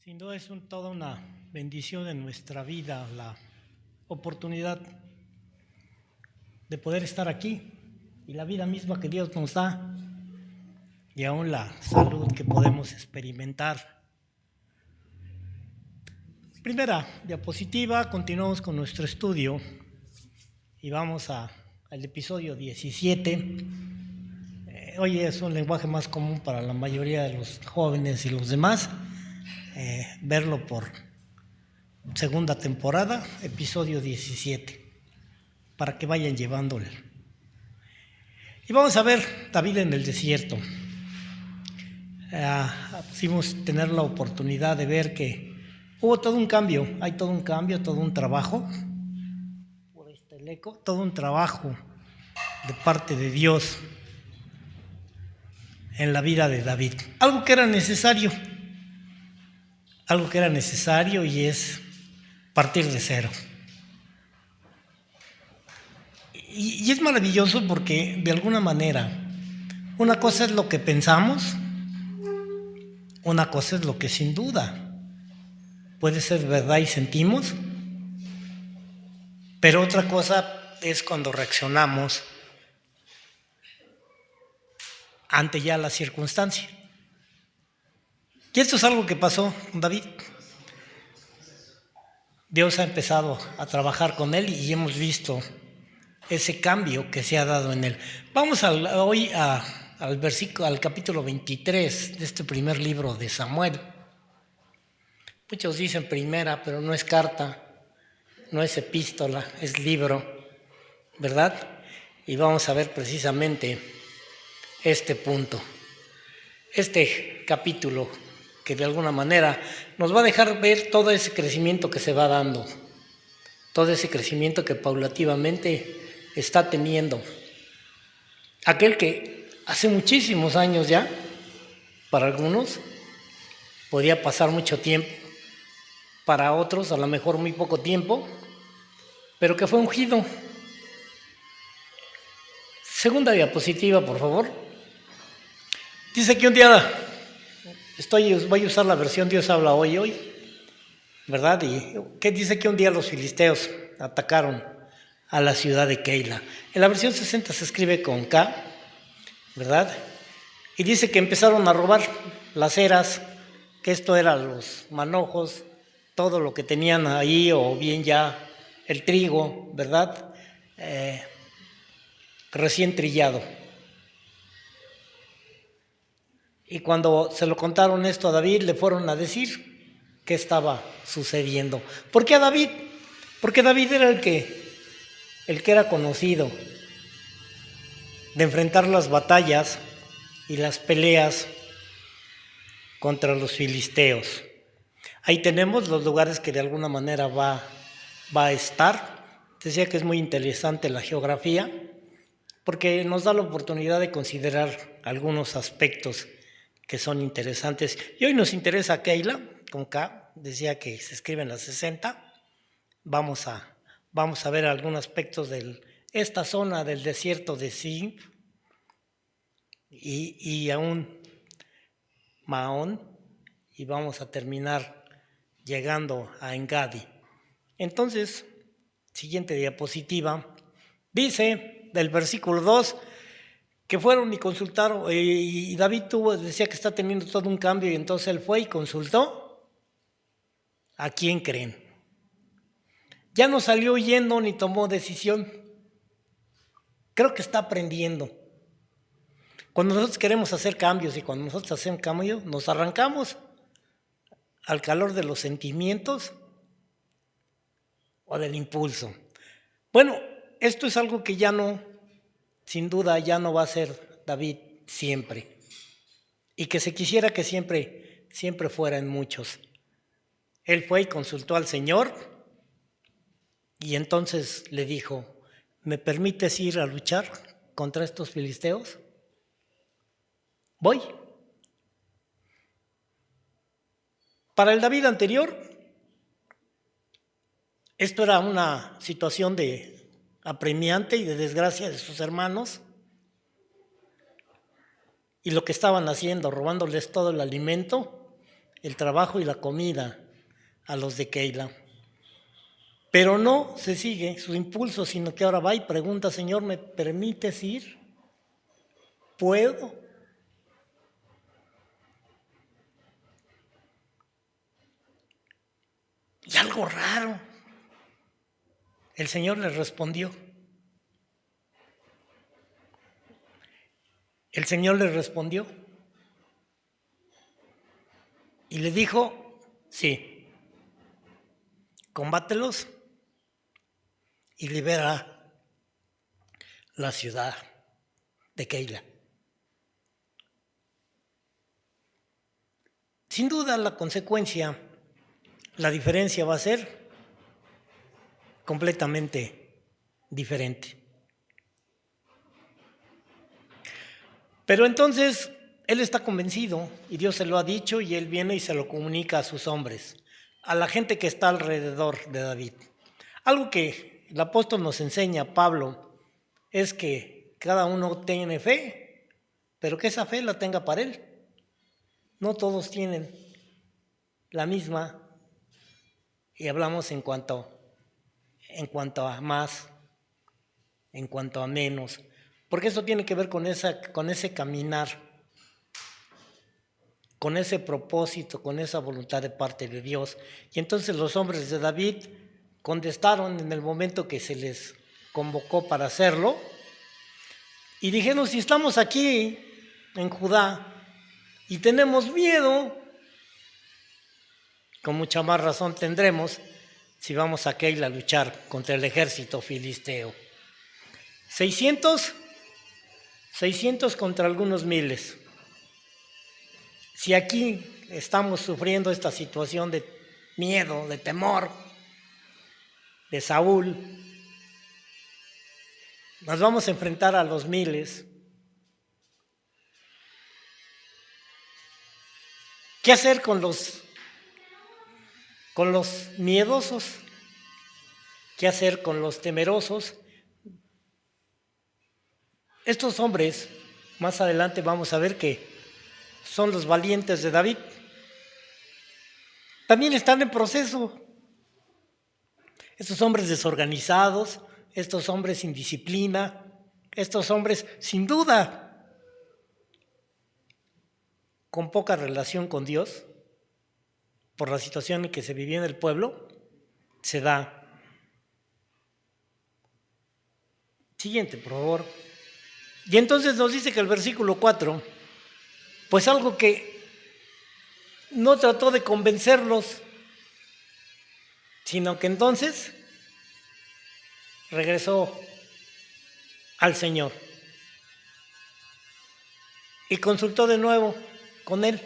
Sin duda es toda una bendición en nuestra vida la oportunidad de poder estar aquí y la vida misma que Dios nos da y aún la salud que podemos experimentar. Primera diapositiva, continuamos con nuestro estudio y vamos al episodio 17. Hoy es un lenguaje más común para la mayoría de los jóvenes y los demás. Verlo por segunda temporada, episodio 17, para que vayan llevándolo. Y vamos a ver David en el desierto. Pudimos tener la oportunidad de ver que hubo todo un cambio, hay todo un cambio, todo un trabajo, por el eco, todo un trabajo de parte de Dios en la vida de David. Algo que era necesario y es partir de cero. Y es maravilloso porque de alguna manera una cosa es lo que pensamos, una cosa es lo que sin duda puede ser verdad y sentimos, pero otra cosa es cuando reaccionamos ante ya la circunstancia. Y esto es algo que pasó con David. Dios ha empezado a trabajar con él y hemos visto ese cambio que se ha dado en él. Vamos hoy al capítulo 23 de este primer libro de Samuel. Muchos dicen primera, pero no es carta, no es epístola, es libro, ¿verdad? Y vamos a ver precisamente este punto, este capítulo que de alguna manera nos va a dejar ver todo ese crecimiento que se va dando, todo ese crecimiento que paulativamente está teniendo. Aquel que hace muchísimos años ya, para algunos, podía pasar mucho tiempo, para otros a lo mejor muy poco tiempo, pero que fue ungido. Segunda diapositiva, por favor. Dice que un día, voy a usar la versión Dios habla hoy, ¿verdad? Y que dice que un día los filisteos atacaron a la ciudad de Keila. En la versión 60 se escribe con K, ¿verdad? Y dice que empezaron a robar las eras, que esto eran los manojos, todo lo que tenían ahí, o bien ya el trigo, ¿verdad? Recién trillado. Y cuando se lo contaron esto a David, le fueron a decir qué estaba sucediendo. ¿Por qué a David? Porque David era el que era conocido de enfrentar las batallas y las peleas contra los filisteos. Ahí tenemos los lugares que de alguna manera va a estar. Decía que es muy interesante la geografía porque nos da la oportunidad de considerar algunos aspectos que son interesantes. Y hoy nos interesa Keila, con K, decía que se escribe en la 60. Vamos a ver algunos aspectos de esta zona del desierto de Zin y aún Maón, y vamos a terminar llegando a Engadi. Entonces, siguiente diapositiva, dice del versículo 2 que fueron y consultaron, y David decía que está teniendo todo un cambio, y entonces él fue y consultó. ¿A quién creen? Ya no salió huyendo ni tomó decisión. Creo que está aprendiendo. Cuando nosotros queremos hacer cambios y cuando nosotros hacemos cambios, nos arrancamos al calor de los sentimientos o del impulso. Bueno, esto es algo que ya no, sin duda, ya no va a ser David siempre. Y que se quisiera que siempre fuera en muchos. Él fue y consultó al Señor y entonces le dijo, ¿me permites ir a luchar contra estos filisteos? Voy. Para el David anterior, esto era una situación de apremiante y de desgracia de sus hermanos. Y lo que estaban haciendo, robándoles todo el alimento, el trabajo y la comida a los de Keila. Pero no se sigue su impulso, sino que ahora va y pregunta, Señor, ¿me permites ir? ¿Puedo? Y algo raro. El Señor le respondió. El Señor le respondió. Y le dijo, sí, combátelos y libera la ciudad de Keila. Sin duda la consecuencia, la diferencia va a ser completamente diferente. Pero entonces él está convencido y Dios se lo ha dicho y él viene y se lo comunica a sus hombres, a la gente que está alrededor de David. Algo que el apóstol nos enseña, Pablo, es que cada uno tiene fe, pero que esa fe la tenga para él. No todos tienen la misma, y hablamos en cuanto a más, en cuanto a menos, porque eso tiene que ver con ese caminar, con ese propósito, con esa voluntad de parte de Dios. Y entonces los hombres de David contestaron en el momento que se les convocó para hacerlo, y dijeron, si estamos aquí en Judá y tenemos miedo, con mucha más razón tendremos si vamos a Keila a luchar contra el ejército filisteo. 600 contra algunos miles. Si aquí estamos sufriendo esta situación de miedo, de temor, de Saúl, nos vamos a enfrentar a los miles. ¿Qué hacer con los miedosos? ¿Qué hacer con los temerosos? Estos hombres, más adelante vamos a ver que son los valientes de David. También están en proceso. Estos hombres desorganizados, estos hombres sin disciplina, estos hombres sin duda con poca relación con Dios, por la situación en que se vivía en el pueblo, se da. Siguiente, por favor. Y entonces nos dice que el versículo 4, pues algo que no trató de convencerlos, sino que entonces regresó al Señor y consultó de nuevo con Él.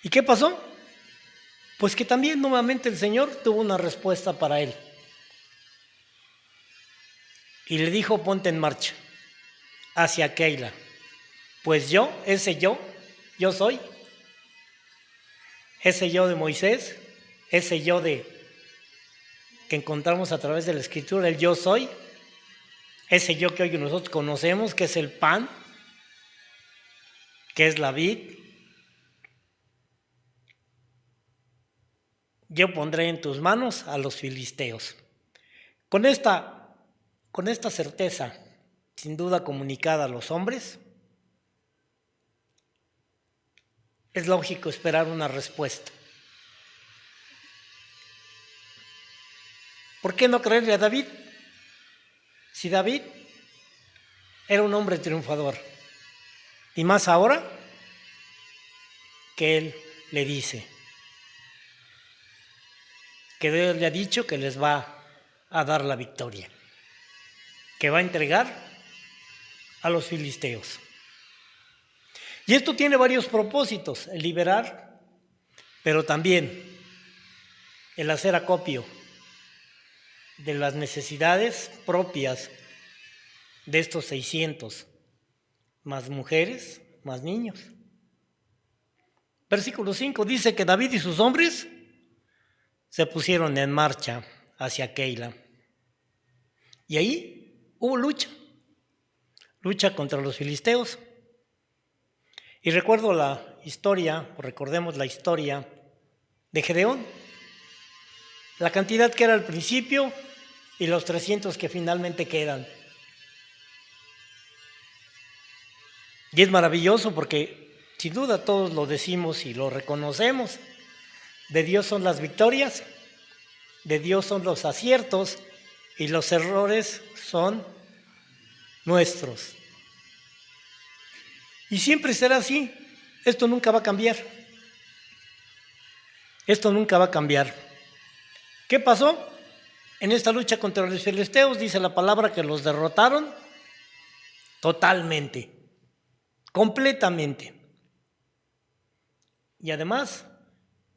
¿Y qué pasó? Pues que también nuevamente el Señor tuvo una respuesta para él. Y le dijo, ponte en marcha hacia Keila. Pues yo soy, ese yo de Moisés, ese yo que encontramos a través de la Escritura, el yo soy, ese yo que hoy nosotros conocemos, que es el pan, que es la vid. Yo pondré en tus manos a los filisteos. Con esta certeza, sin duda comunicada a los hombres, es lógico esperar una respuesta. ¿Por qué no creerle a David? Si David era un hombre triunfador, y más ahora que él le dice que Dios le ha dicho que les va a dar la victoria, que va a entregar a los filisteos. Y esto tiene varios propósitos: el liberar, pero también el hacer acopio de las necesidades propias de estos 600, más mujeres, más niños. Versículo 5 dice que David y sus hombres se pusieron en marcha hacia Keila. Y ahí hubo lucha contra los filisteos. Y recuerdo la historia, o recordemos la historia de Gedeón, la cantidad que era al principio y los 300 que finalmente quedan. Y es maravilloso porque sin duda todos lo decimos y lo reconocemos. De Dios son las victorias, de Dios son los aciertos y los errores son nuestros. Y siempre será así. Esto nunca va a cambiar. Esto nunca va a cambiar. ¿Qué pasó? En esta lucha contra los filisteos dice la palabra que los derrotaron totalmente, completamente. Y además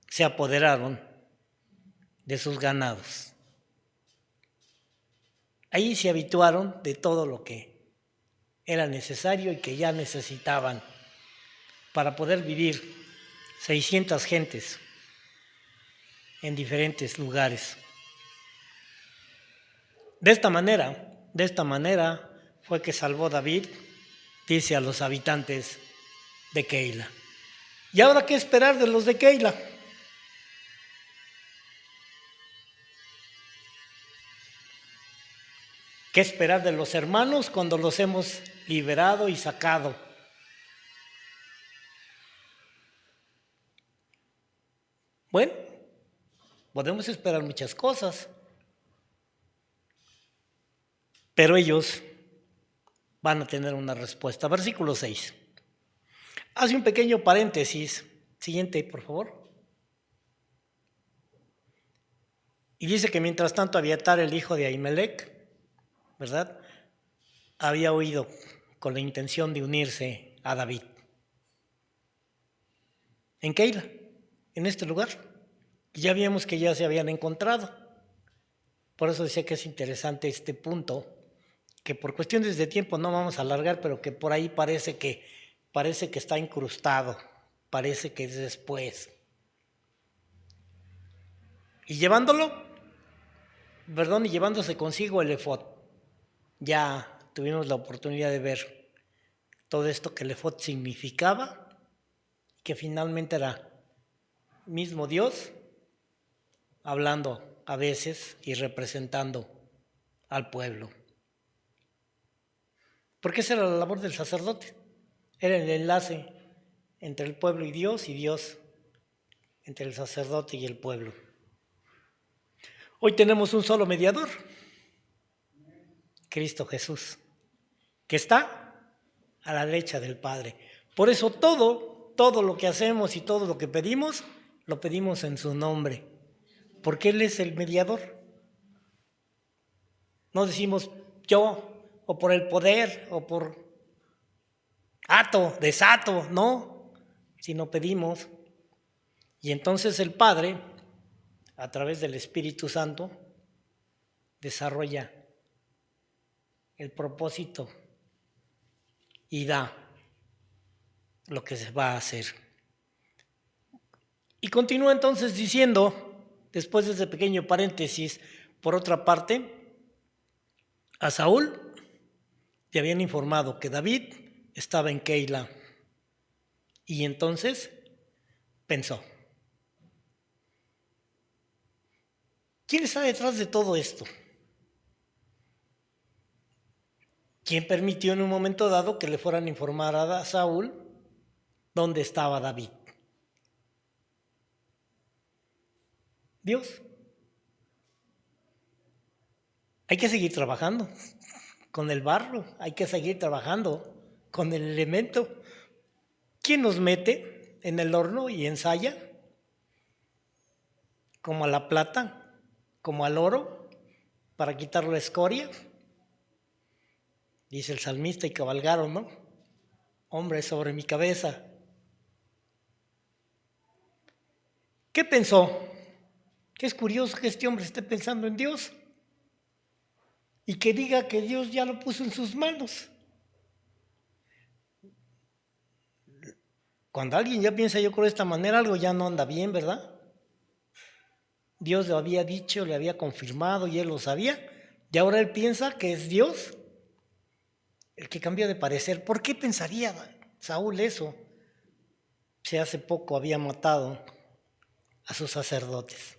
se apoderaron de sus ganados. Ahí se habituaron de todo lo que era necesario y que ya necesitaban para poder vivir 600 gentes en diferentes lugares. De esta manera fue que salvó David, dice a los habitantes de Keila. ¿Y ahora qué esperar de los de Keila? ¿Qué esperar de los hermanos cuando los hemos liberado y sacado? Bueno, podemos esperar muchas cosas, pero ellos van a tener una respuesta. Versículo 6. Hace un pequeño paréntesis. Siguiente, por favor. Y dice que mientras tanto Abiatar, el hijo de Ahimelech, ¿verdad?, había huido con la intención de unirse a David. En Keila, en este lugar. Ya vimos que ya se habían encontrado. Por eso decía que es interesante este punto, que por cuestiones de tiempo no vamos a alargar, pero que por ahí parece que está incrustado, parece que es después. Y llevándose consigo el efod. Ya tuvimos la oportunidad de ver todo esto que el efod significaba, que finalmente era mismo Dios hablando a veces y representando al pueblo. Porque esa era la labor del sacerdote, era el enlace entre el pueblo y Dios entre el sacerdote y el pueblo. Hoy tenemos un solo mediador, Cristo Jesús, que está a la derecha del Padre. Por eso todo lo que hacemos y todo lo que pedimos, lo pedimos en su nombre, porque Él es el mediador. No decimos yo, o por el poder, o por desato, no, sino pedimos. Y entonces el Padre, a través del Espíritu Santo, desarrolla el propósito y da lo que se va a hacer. Y continúa entonces diciendo, después de ese pequeño paréntesis, por otra parte, a Saúl le habían informado que David estaba en Keila. Y entonces pensó, ¿quién está detrás de todo esto? ¿Quién permitió en un momento dado que le fueran a informar a Saúl dónde estaba David? Dios. Hay que seguir trabajando con el barro, hay que seguir trabajando con el elemento. ¿Quién nos mete en el horno y ensaya? Como a la plata, como al oro, para quitar la escoria. Dice el salmista, y cabalgaron, ¿no? Hombre sobre mi cabeza. ¿Qué pensó? Que es curioso que este hombre esté pensando en Dios y que diga que Dios ya lo puso en sus manos. Cuando alguien ya piensa yo creo de esta manera, algo ya no anda bien, ¿verdad? Dios lo había dicho, le había confirmado y él lo sabía, y ahora él piensa que es Dios el que cambió de parecer. ¿Por qué pensaría Saúl eso? si hace poco había matado a sus sacerdotes?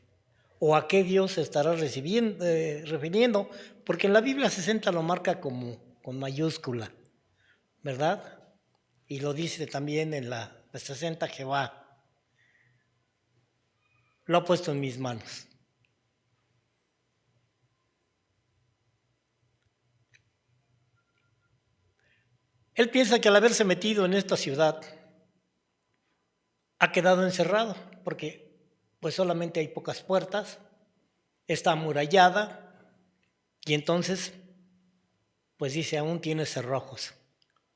¿O a qué Dios se estará refiriendo? Porque en la Biblia 60 lo marca como con mayúscula, ¿verdad? Y lo dice también en la 60, Jehová lo ha puesto en mis manos. Él piensa que al haberse metido en esta ciudad ha quedado encerrado, porque pues solamente hay pocas puertas, está amurallada, y entonces pues dice, aún tiene cerrojos.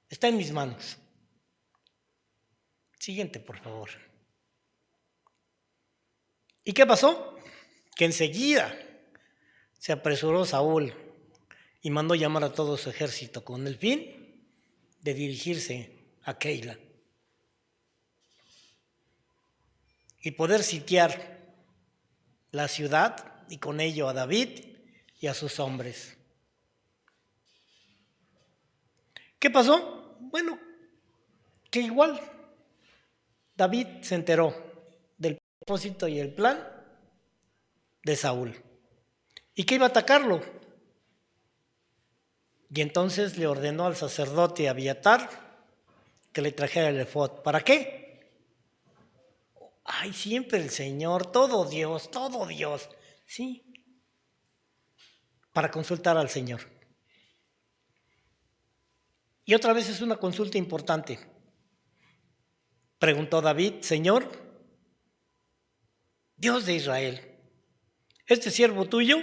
Está en mis manos. Siguiente, por favor. ¿Y qué pasó? Que enseguida se apresuró Saúl y mandó llamar a todo su ejército con el fin de dirigirse a Keila y poder sitiar la ciudad y con ello a David y a sus hombres. ¿Qué pasó? Bueno, que igual David se enteró del propósito y el plan de Saúl y que iba a atacarlo. Y entonces le ordenó al sacerdote Abiatar que le trajera el efod. ¿Para qué? Ay, siempre el Señor, todo Dios, sí, para consultar al Señor. Y otra vez es una consulta importante. Preguntó David, Señor, Dios de Israel, este siervo tuyo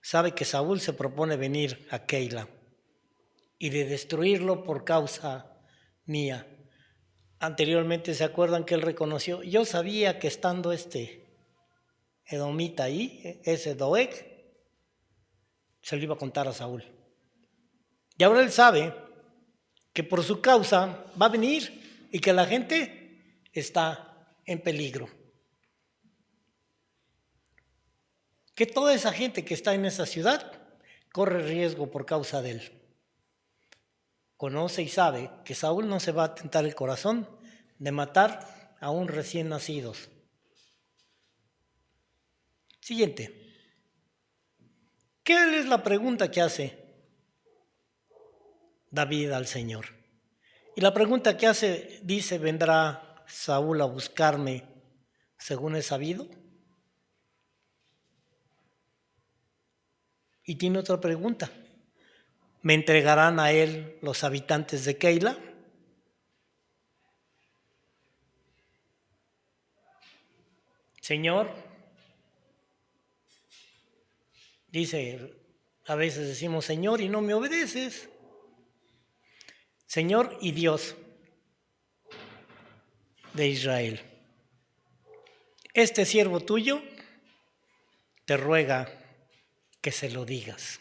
sabe que Saúl se propone venir a Keila y de destruirlo por causa mía. Anteriormente se acuerdan que él reconoció, yo sabía que estando este edomita ahí, ese Doeg, se lo iba a contar a Saúl. Y ahora él sabe que por su causa va a venir y que la gente está en peligro. Que toda esa gente que está en esa ciudad corre riesgo por causa de él. Conoce y sabe que Saúl no se va a tentar el corazón de matar a un recién nacidos. Siguiente. ¿Qué es la pregunta que hace David al Señor? Y la pregunta que hace dice, ¿vendrá Saúl a buscarme según he sabido? Y tiene otra pregunta. ¿Me entregarán a él los habitantes de Keila? Señor, dice, a veces decimos Señor y no me obedeces. Señor y Dios de Israel, este siervo tuyo te ruega que se lo digas.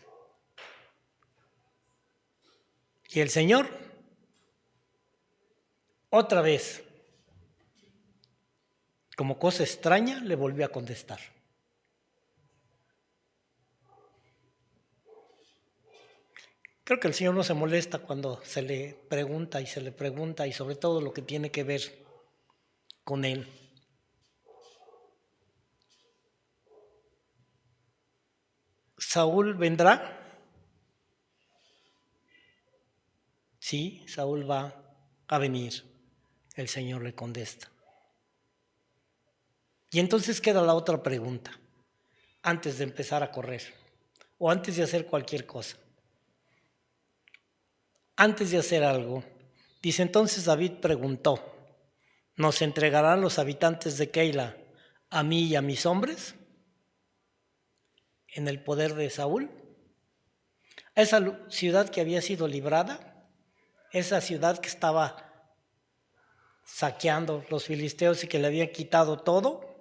Y el Señor, otra vez, como cosa extraña, le volvió a contestar. Creo que el Señor no se molesta cuando se le pregunta y sobre todo lo que tiene que ver con Él. ¿Saúl vendrá? Sí, Saúl va a venir. El Señor le contesta. Y entonces queda la otra pregunta, antes de empezar a correr o antes de hacer cualquier cosa. Antes de hacer algo, dice entonces David preguntó, ¿nos entregarán los habitantes de Keila a mí y a mis hombres en el poder de Saúl? Esa ciudad que había sido librada, esa ciudad que estaba saqueando los filisteos y que le habían quitado todo,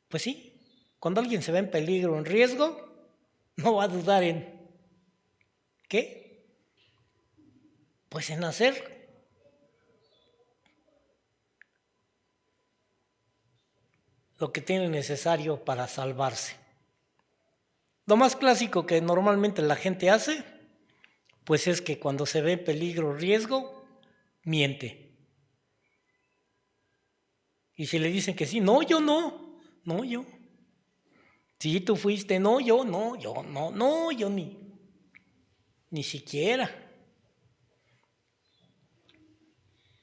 pues sí, cuando alguien se ve en peligro, en riesgo, no va a dudar en ¿qué? Pues en hacer lo que tiene necesario para salvarse. Lo más clásico que normalmente la gente hace, pues es que cuando se ve peligro o riesgo, miente. Y si le dicen que sí, no, yo no, no, yo. Sí, tú fuiste, no, yo, no, yo, no, no, yo ni siquiera.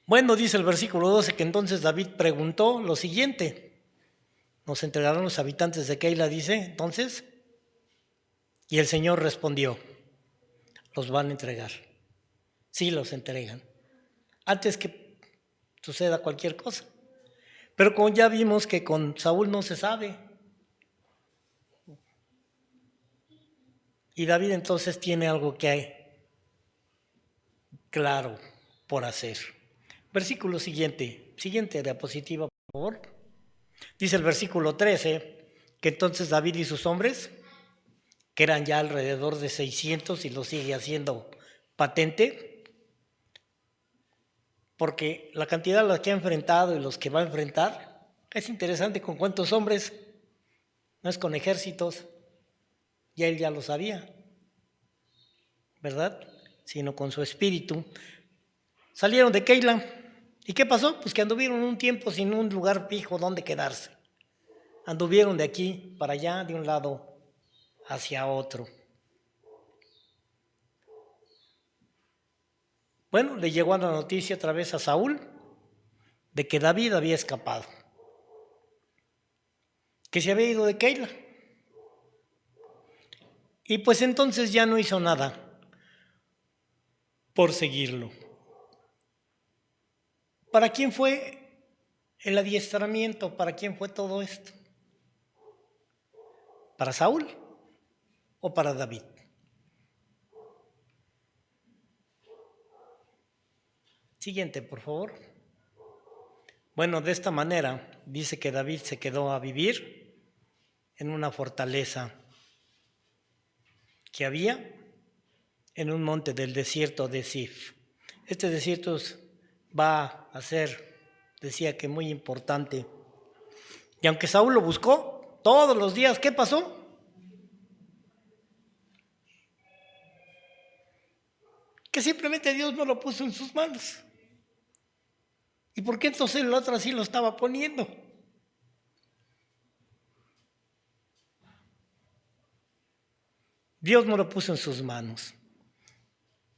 Bueno, dice el versículo 12 que entonces David preguntó lo siguiente. ¿Nos entregarán los habitantes de Keila? Dice entonces. Y el Señor respondió, los van a entregar. Sí, los entregan. Antes que suceda cualquier cosa. Pero como ya vimos que con Saúl no se sabe. Y David entonces tiene algo que hay claro por hacer. Versículo siguiente diapositiva, por favor. Dice el versículo 13 que entonces David y sus hombres, que eran ya alrededor de 600 y lo sigue haciendo patente, porque la cantidad de los que ha enfrentado y los que va a enfrentar es interesante con cuántos hombres, no es con ejércitos, ya él ya lo sabía, ¿verdad? Sino con su espíritu. Salieron de Keila. ¿Y qué pasó? Pues que anduvieron un tiempo sin un lugar fijo donde quedarse. Anduvieron de aquí para allá, de un lado hacia otro. Bueno, le llegó la noticia otra vez a Saúl de que David había escapado, que se había ido de Keila. Y pues entonces ya no hizo nada por seguirlo. ¿Para quién fue el adiestramiento? ¿Para quién fue todo esto? ¿Para Saúl o para David? Siguiente, por favor. Bueno, de esta manera dice que David se quedó a vivir en una fortaleza que había en un monte del desierto de Sif. Este desierto va a ser, decía que muy importante. Y aunque Saúl lo buscó todos los días, ¿qué pasó? Que simplemente Dios no lo puso en sus manos. ¿Y por qué entonces el otro así lo estaba poniendo? Dios no lo puso en sus manos.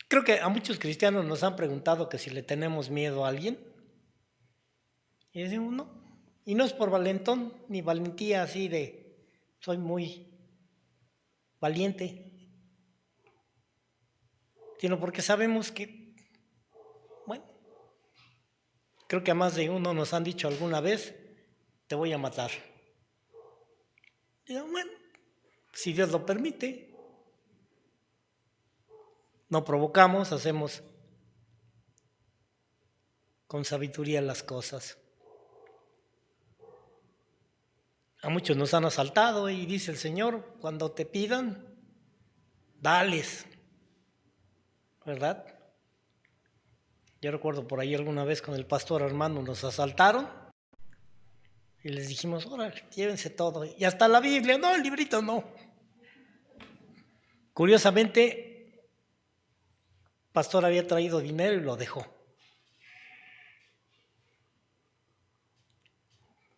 Creo que a muchos cristianos nos han preguntado que si le tenemos miedo a alguien. Y decimos, no. Y no es por valentón, ni valentía así de, soy muy valiente, sino porque sabemos que, bueno, creo que a más de uno nos han dicho alguna vez, te voy a matar. Y digo, bueno, si Dios lo permite, no provocamos, hacemos con sabiduría las cosas. A muchos nos han asaltado y dice el Señor, cuando te pidan, dales, ¿verdad? Yo recuerdo por ahí alguna vez con el pastor hermano nos asaltaron y les dijimos, órale, llévense todo. Y hasta la Biblia, no, el librito no. Curiosamente, el pastor había traído dinero y lo dejó.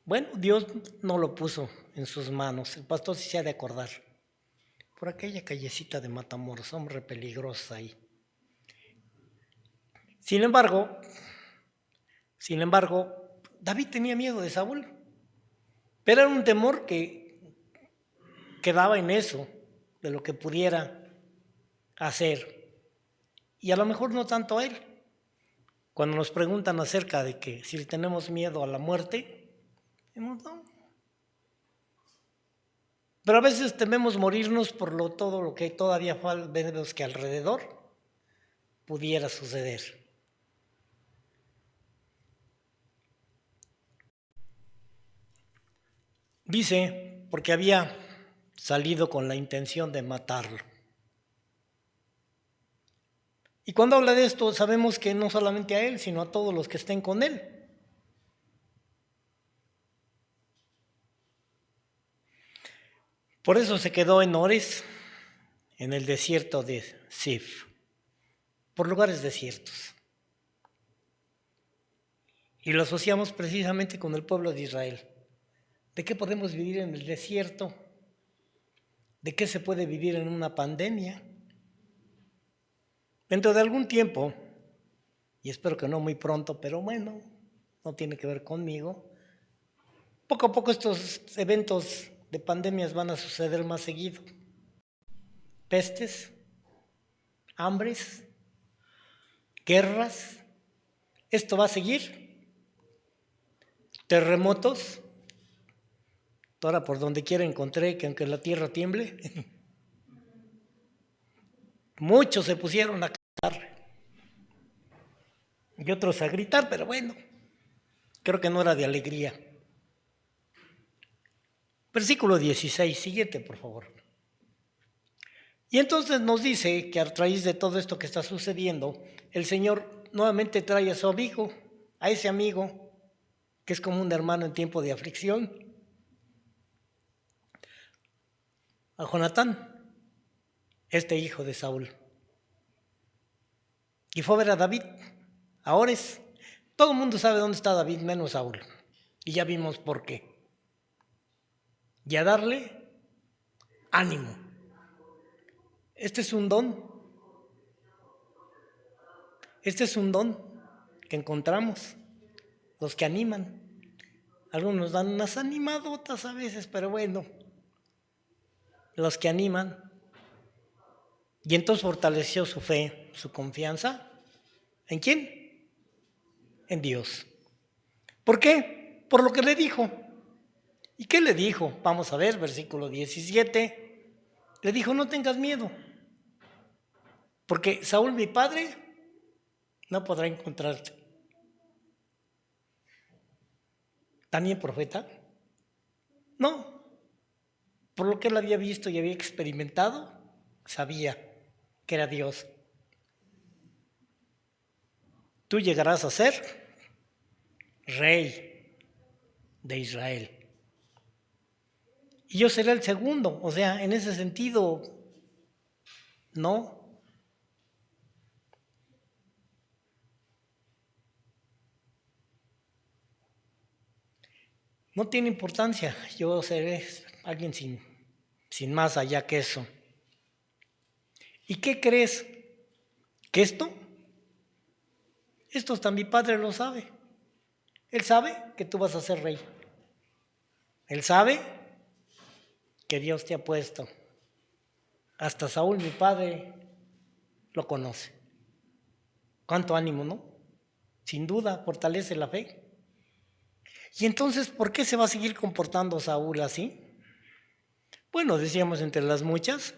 Bueno, Dios no lo puso en sus manos. El pastor sí se ha de acordar. Por aquella callecita de Matamoros, hombre peligrosa ahí. Sin embargo, David tenía miedo de Saúl. Pero era un temor que quedaba en eso, de lo que pudiera hacer. Y a lo mejor no tanto a él. Cuando nos preguntan acerca de que si tenemos miedo a la muerte, decimos no. Pero a veces tememos morirnos por todo lo que todavía vemos que alrededor pudiera suceder. Dice, porque había salido con la intención de matarlo. Y cuando habla de esto, sabemos que no solamente a él, sino a todos los que estén con él. Por eso se quedó en Ores, en el desierto de Sif, por lugares desiertos. y lo asociamos precisamente con el pueblo de Israel. ¿De qué podemos vivir en el desierto? ¿De qué se puede vivir en una pandemia? Dentro de algún tiempo, y espero que no muy pronto, pero bueno, no tiene que ver conmigo, poco a poco estos eventos de pandemias van a suceder más seguido. Pestes, hambres, guerras, esto va a seguir. Terremotos. Ahora por donde quiera encontré que aunque la tierra tiemble, muchos se pusieron a cantar y otros a gritar, pero bueno, creo que no era de alegría. Versículo 16, siguiente por favor. Y entonces nos dice que a raíz de todo esto que está sucediendo, el Señor nuevamente trae a su amigo, a ese amigo que es como un hermano en tiempo de aflicción, a Jonatán, este hijo de Saúl. Y fue a ver a David, a Ores. Todo el mundo sabe dónde está David, menos Saúl. Y ya vimos por qué. Y a darle ánimo. Este es un don. Este es un don que encontramos. Los que animan. Algunos dan unas animadotas a veces, pero bueno. Los que animan. Y entonces fortaleció su fe, su confianza. ¿En quién? En Dios. ¿Por qué? Por lo que le dijo. ¿Y qué le dijo? Vamos a ver, versículo 17. Le dijo, no tengas miedo, porque Saúl, mi padre, no podrá encontrarte. ¿También profeta? No. Por lo que él había visto y había experimentado, sabía que era Dios. Tú llegarás a ser rey de Israel. Y yo seré el segundo. O sea, en ese sentido, no. No tiene importancia. Yo seré alguien sin más allá que eso. ¿Y qué crees? ¿Que esto? Esto hasta mi padre lo sabe. Él sabe que tú vas a ser rey. Él sabe que Dios te ha puesto. Hasta Saúl, mi padre, lo conoce. Cuánto ánimo, ¿no? Sin duda, fortalece la fe. Y entonces, ¿por qué se va a seguir comportando Saúl así? Bueno, decíamos entre las muchas,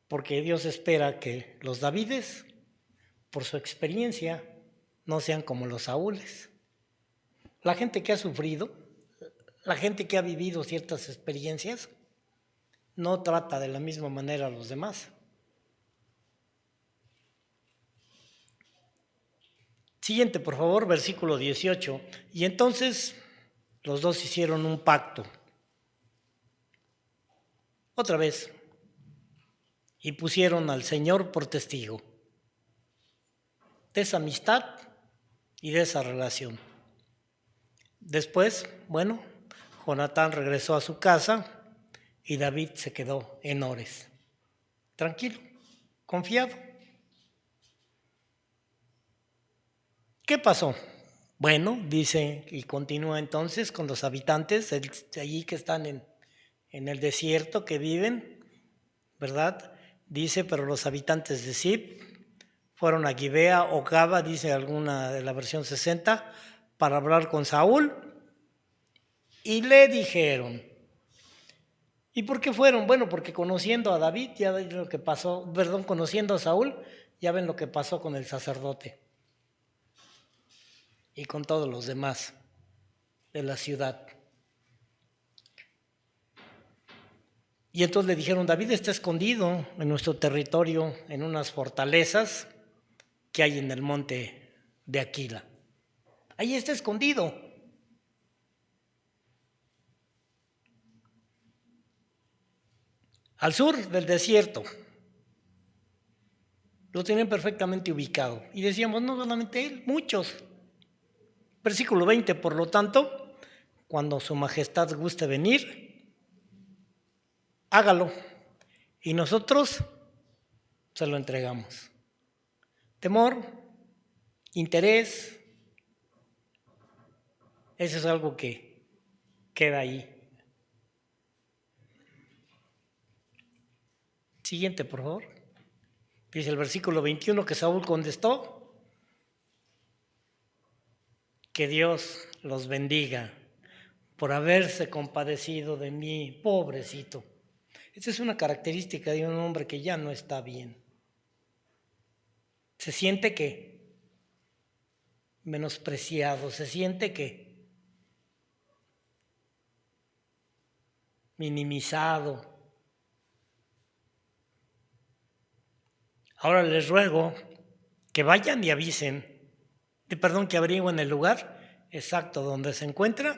porque Dios espera que los Davides, por su experiencia, no sean como los Saúles. La gente que ha sufrido, la gente que ha vivido ciertas experiencias, no trata de la misma manera a los demás. Siguiente, por favor, versículo 18. Y entonces los dos hicieron un pacto. Otra vez. Y pusieron al Señor por testigo de esa amistad y de esa relación. Después, bueno, Jonatán regresó a su casa y David se quedó en Ores. Tranquilo, confiado. ¿Qué pasó? Bueno, dice y continúa entonces con los habitantes de allí que están en el desierto, que viven, ¿verdad? Dice, pero los habitantes de Zip fueron a Gibea o Gaba, dice alguna de la versión 60, para hablar con Saúl y le dijeron. ¿Y por qué fueron? Bueno, porque conociendo a David, ya ven lo que pasó, conociendo a Saúl, ya ven lo que pasó con el sacerdote y con todos los demás de la ciudad. Y entonces le dijeron, David está escondido en nuestro territorio, en unas fortalezas que hay en el monte de Aquila. Ahí está escondido. Al sur del desierto. Lo tienen perfectamente ubicado. Y decíamos, no solamente él, muchos. Versículo 20, por lo tanto, cuando su majestad guste venir, hágalo y nosotros se lo entregamos. Temor, interés, eso es algo que queda ahí. Siguiente, por favor. Dice el versículo 21 que Saúl contestó: que Dios los bendiga por haberse compadecido de mí, pobrecito. Esta es una característica de un hombre que ya no está bien. Se siente que menospreciado, se siente que minimizado. Ahora les ruego que vayan y avisen, que averigüen el lugar exacto donde se encuentra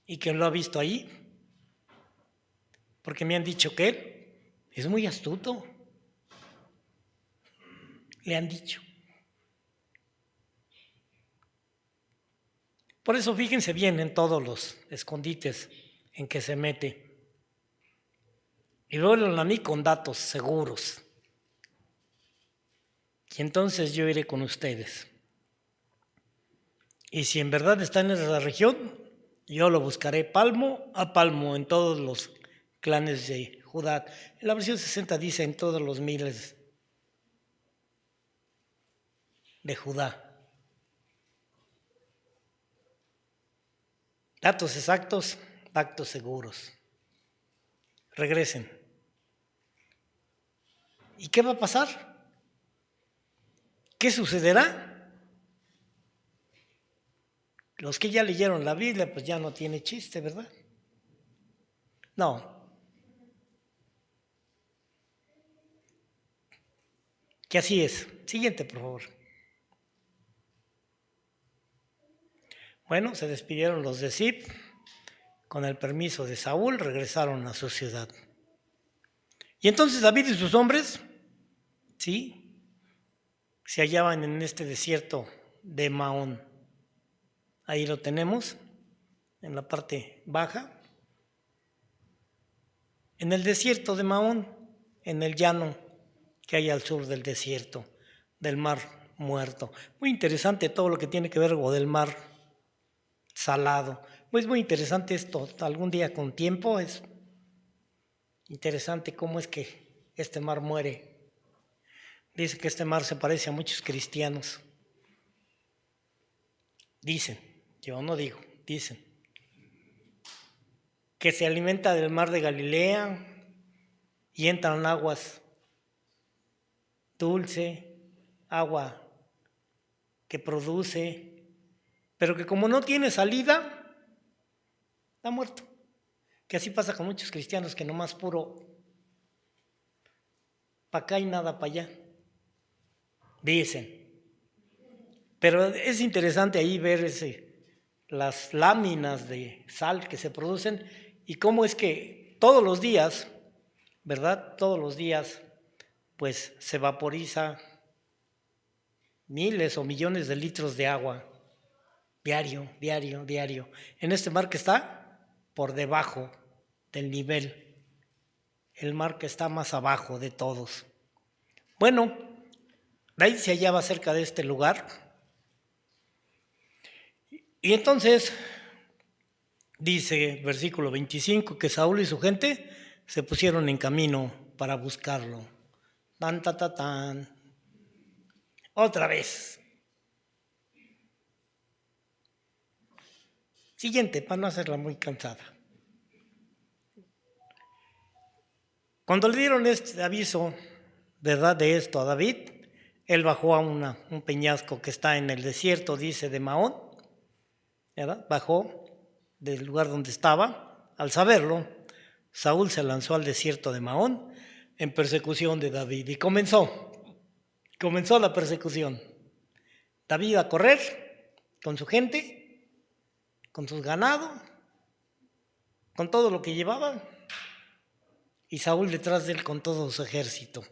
y que lo ha visto ahí, porque me han dicho que él es muy astuto. Le han dicho. Por eso fíjense bien en todos los escondites en que se mete. Y vuelven a mí con datos seguros. Y entonces yo iré con ustedes. Y si en verdad está en esa región, yo lo buscaré palmo a palmo en todos los clanes de Judá. En la versión 60 dice en todos los miles de Judá. Datos exactos, datos seguros. Regresen. ¿Y qué va a pasar? ¿Qué sucederá? Los que ya leyeron la Biblia, pues ya no tiene chiste, ¿verdad? No. Que así es. Siguiente, por favor. Bueno, se despidieron los de Zip. Con el permiso de Saúl, regresaron a su ciudad. Y entonces David y sus hombres, sí, se hallaban en este desierto de Maón. Ahí lo tenemos, en la parte baja. En el desierto de Maón, en el llano que hay al sur del desierto, del mar muerto. Muy interesante todo lo que tiene que ver con el mar salado. Pues muy interesante esto. Algún día con tiempo es interesante cómo es que este mar muere. Dice que este mar se parece a muchos cristianos. Dicen, yo no digo, dicen, que se alimenta del mar de Galilea y entran aguas dulce, agua que produce, pero que como no tiene salida, está muerto. Que así pasa con muchos cristianos que nomás puro para acá y nada para allá, dicen. Pero es interesante ahí ver las láminas de sal que se producen y cómo es que todos los días, ¿verdad? Todos los días, pues se vaporiza miles o millones de litros de agua, diario. En este mar que está por debajo del nivel, el mar que está más abajo de todos. Bueno, David se hallaba cerca de este lugar. Y entonces dice versículo 25 que Saúl y su gente se pusieron en camino para buscarlo. Tan. Otra vez. Siguiente, para no hacerla muy cansada. Cuando le dieron este aviso, ¿verdad?, de esto a David, él bajó a un peñasco que está en el desierto, dice, de Maón, ¿verdad? Bajó del lugar donde estaba. Al saberlo, Saúl se lanzó al desierto de Maón en persecución de David y comenzó la persecución. David a correr con su gente, con sus ganados, con todo lo que llevaba, y Saúl detrás de él con todo su ejército.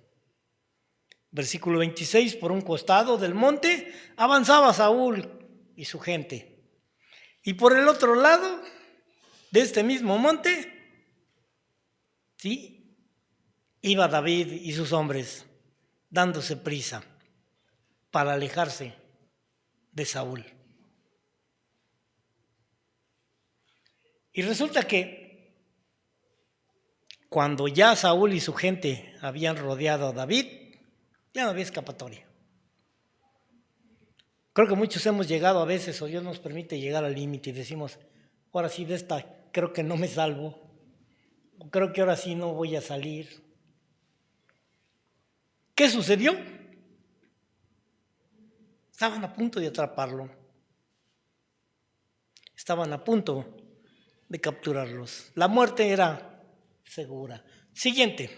Versículo 26, por un costado del monte avanzaba Saúl y su gente. Y por el otro lado de este mismo monte, ¿sí?, iba David y sus hombres dándose prisa para alejarse de Saúl. Y resulta que cuando ya Saúl y su gente habían rodeado a David, ya no había escapatoria. Creo que muchos hemos llegado a veces, o Dios nos permite llegar al límite y decimos, ahora sí de esta creo que no me salvo, creo que ahora sí no voy a salir. ¿Qué sucedió? Estaban a punto de atraparlo. Estaban a punto de capturarlos. La muerte era segura. Siguiente.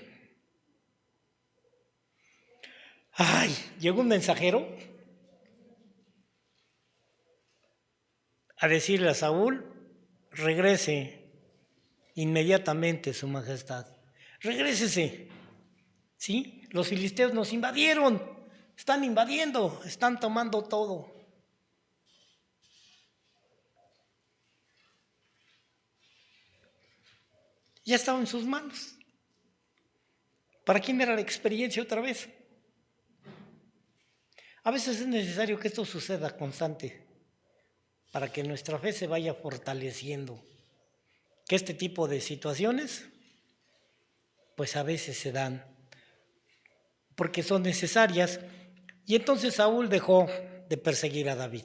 Llegó un mensajero a decirle a Saúl, regrese inmediatamente, su majestad. Regrésese. ¿Sí? Los filisteos nos invadieron. Están invadiendo, están tomando todo. Ya estaba en sus manos. ¿Para quién era la experiencia otra vez? A veces es necesario que esto suceda constante para que nuestra fe se vaya fortaleciendo. Que este tipo de situaciones, pues a veces se dan porque son necesarias. Y entonces Saúl dejó de perseguir a David,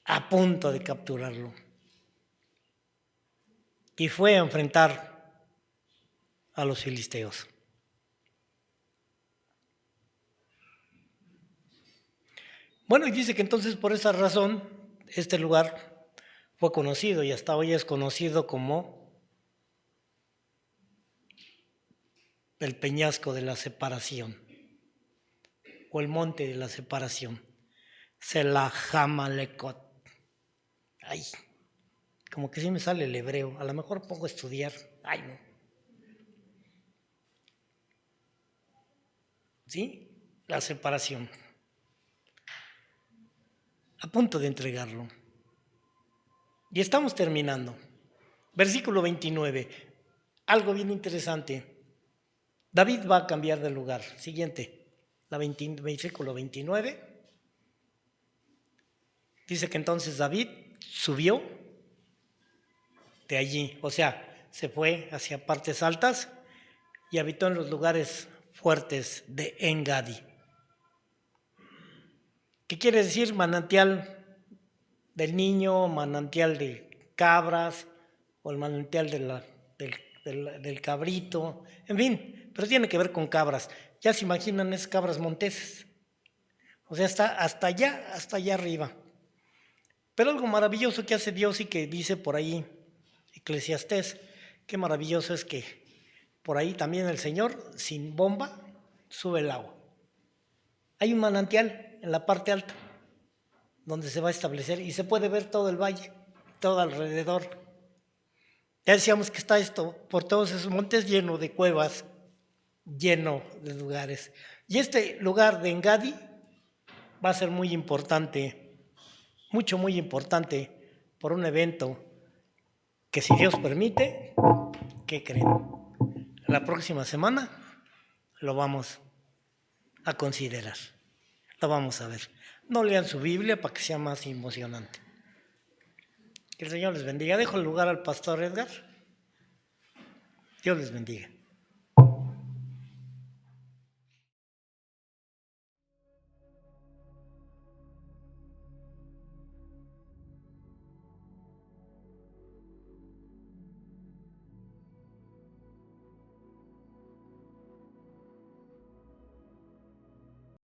a punto de capturarlo, y fue a enfrentar a los filisteos. Bueno, y dice que entonces por esa razón este lugar fue conocido y hasta hoy es conocido como el peñasco de la separación o el monte de la separación, Selahamalekot. Ay, como que sí me sale el hebreo, a lo mejor pongo a estudiar. Ay, no. ¿Sí? La separación. A punto de entregarlo. Y estamos terminando. Versículo 29. Algo bien interesante. David va a cambiar de lugar. Siguiente. Versículo 29. Dice que entonces David subió de allí. O sea, se fue hacia partes altas y habitó en los lugares fuertes de Engadi. ¿Qué quiere decir? Manantial del niño, manantial de cabras, o el manantial del cabrito, en fin, pero tiene que ver con cabras. Ya se imaginan esas cabras monteses. O sea, está hasta allá arriba. Pero algo maravilloso que hace Dios y que dice por ahí Eclesiastés, qué maravilloso es que por ahí también el Señor, sin bomba, sube el agua. Hay un manantial en la parte alta donde se va a establecer y se puede ver todo el valle, todo alrededor. Ya decíamos que está esto por todos esos montes lleno de cuevas, lleno de lugares. Y este lugar de Engadi va a ser muy importante, muy importante por un evento que, si Dios permite, ¿qué creen? La próxima semana lo vamos a considerar, lo vamos a ver. No lean su Biblia para que sea más emocionante. Que el Señor les bendiga. Dejo el lugar al pastor Edgar. Dios les bendiga.